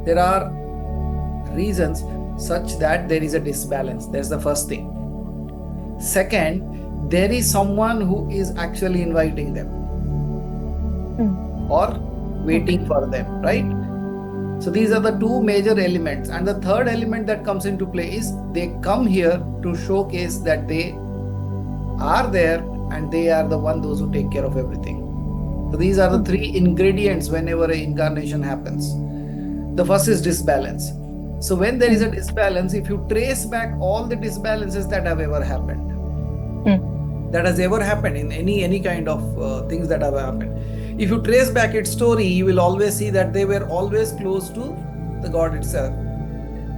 there are reasons such that there is a disbalance. That's the first thing. Second, there is someone who is actually inviting them or waiting for them, right? So these are the two major elements. And the third element that comes into play is they come here to showcase that they are there and they are the one those who take care of everything. So these are the three ingredients whenever an incarnation happens. The first is disbalance. So when there is a disbalance, if you trace back all the disbalances that have ever happened, that has ever happened in any kind of things that have happened, if you trace back its story, you will always see that they were always close to the God itself.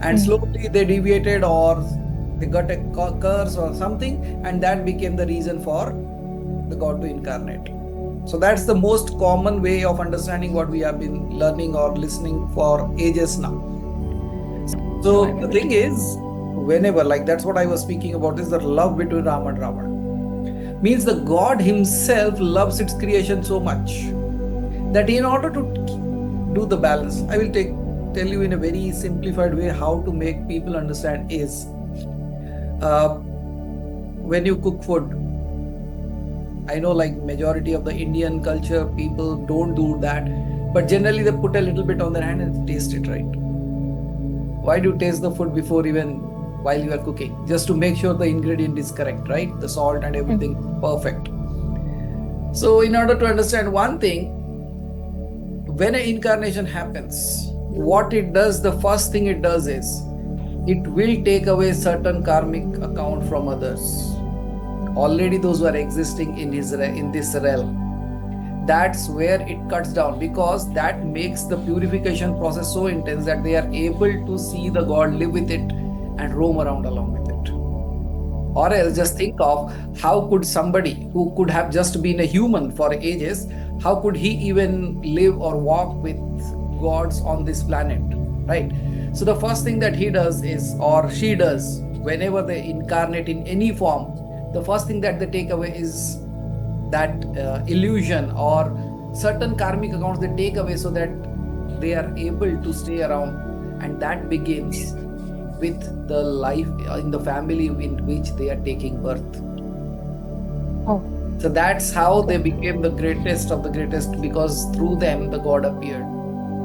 And slowly they deviated or they got a curse or something, and that became the reason for the God to incarnate. So that's the most common way of understanding what we have been learning or listening for ages now. So the thing is, whenever, like that's what I was speaking about, is the love between Ram and Ravan. Means the God himself loves its creation so much that in order to do the balance, I will tell you in a very simplified way how to make people understand is when you cook food. I know like majority of the Indian culture, people don't do that, but generally they put a little bit on their hand and taste it, right? Why do you taste the food before even while you are cooking? Just to make sure the ingredient is correct, right? The salt and everything perfect. So in order to understand one thing, when an incarnation happens, what it does, the first thing it does is, it will take away certain karmic account from others. Already those who are existing in this realm. That's where it cuts down, because that makes the purification process so intense that they are able to see the God, live with it, and roam around along with it. Or else just think of how could somebody who could have just been a human for ages, how could he even live or walk with gods on this planet, right? So the first thing that he does is, or she does, whenever they incarnate in any form, the first thing that they take away is that illusion or certain karmic accounts they take away so that they are able to stay around, and that begins with the life in the family in which they are taking birth. So that's how they became the greatest of the greatest, because through them the God appeared.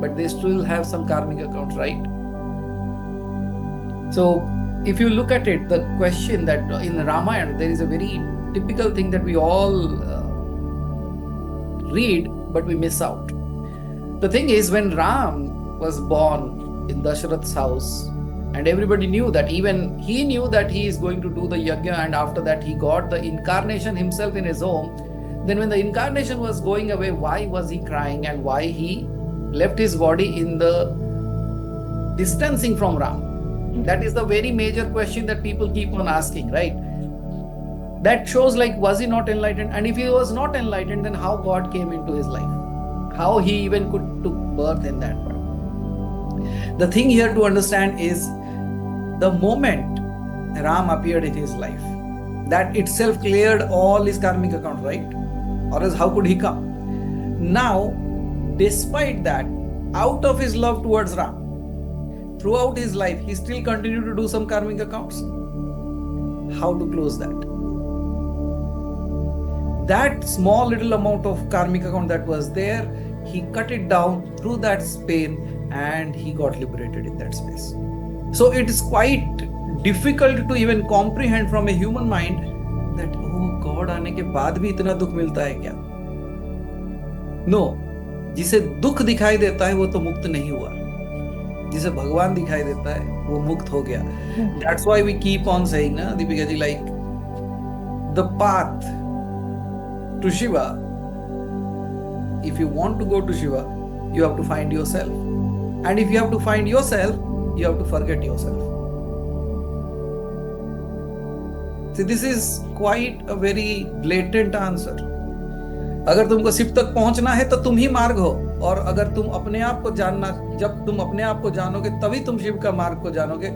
But they still have some karmic accounts, right? So if you look at it, the question that in Ramayana, there is a very typical thing that we all read, but we miss out. The thing is, when Ram was born in Dasharath's house, and everybody knew that, even he knew that he is going to do the yajna, and after that he got the incarnation himself in his home. Then when the incarnation was going away, why was he crying, and why he left his body in the distancing from Ram? That is the very major question that people keep on asking, right? That shows like, was he not enlightened? And if he was not enlightened, then how God came into his life? How he even could took birth in that part? The thing here to understand is, the moment Ram appeared in his life, that itself cleared all his karmic account, right? Or else how could he come? Now, despite that, out of his love towards Ram, throughout his life, he still continued to do some karmic accounts. How to close that? That small little amount of karmic account that was there, he cut it down through that pain, and he got liberated in that space. So it is quite difficult to even comprehend from a human mind that, oh, God आने के बाद भी इतना दुख मिलता है क्या? No, जिसे दुख दिखाई देता है वो तो मुक्त नहीं हुआ. जिसे भगवान दिखाई देता है वो मुक्त हो गया. That's why we keep on saying, na, Deepika ji, like the path to Shiva, if you want to go to Shiva, you have to find yourself. And if you have to find yourself, you have to forget yourself. See, this is quite a very blatant answer. अगर तुमको शिव तक पहुंचना है तो तुम ही मार्ग हो, और अगर तुम अपने आप को जानना, जब तुम अपने आप को जानोगे तभी तुम शिव का मार्ग को जानोगे,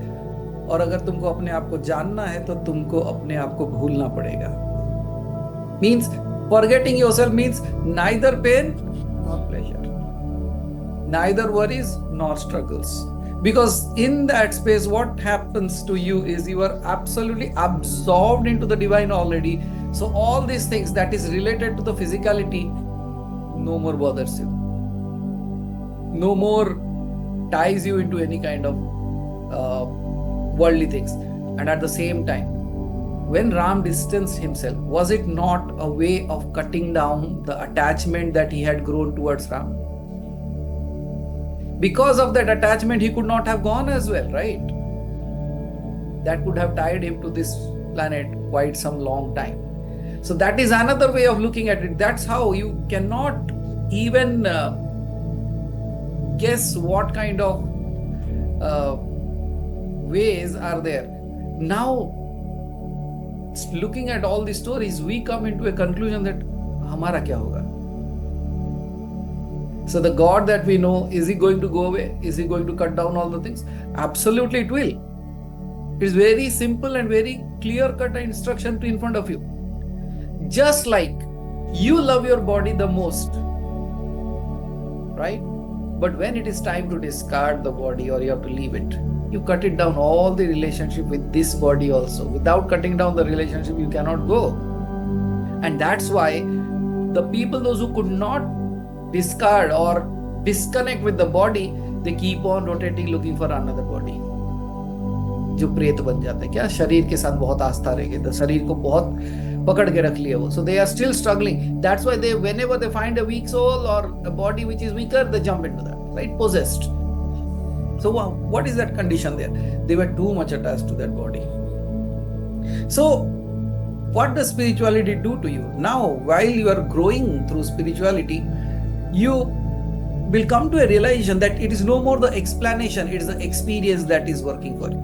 और अगर तुमको अपने आप को जानना है तो तुमको अपने आप को भूलना पड़ेगा. Means forgetting yourself means neither pain nor pleasure, neither worries nor struggles. Because in that space, what happens to you is you are absolutely absorbed into the divine already. So all these things that is related to the physicality no more bothers you. No more ties you into any kind of worldly things. And at the same time, when Ram distanced himself, was it not a way of cutting down the attachment that he had grown towards Ram? Because of that attachment, he could not have gone as well, right? That could have tied him to this planet quite some long time. So that is another way of looking at it. That's how you cannot even guess what kind of ways are there. Now, looking at all these stories, we come into a conclusion that hamara kya hoga? So the God that we know, is he going to go away? Is he going to cut down all the things? Absolutely it will. It's very simple and very clear-cut instruction in front of you. Just like you love your body the most, right? But when it is time to discard the body or you have to leave it, you cut it down, all the relationship with this body also. Without cutting down the relationship, you cannot go. And that's why the people, those who could not discard or disconnect with the body, they keep on rotating looking for another body. जो प्रेत बन जाते हैं, क्या शरीर के साथ बहुत आस्था रह गई, तो शरीर को बहुत पकड़ के रख लिया वो. So they are still struggling. That's why they, whenever they find a weak soul or a body which is weaker, they jump into that, right? Possessed. So what is that condition there? They were too much attached to that body. So what does spirituality do to you? Now, while you are growing through spirituality, you will come to a realization that it is no more the explanation, it is the experience that is working for you.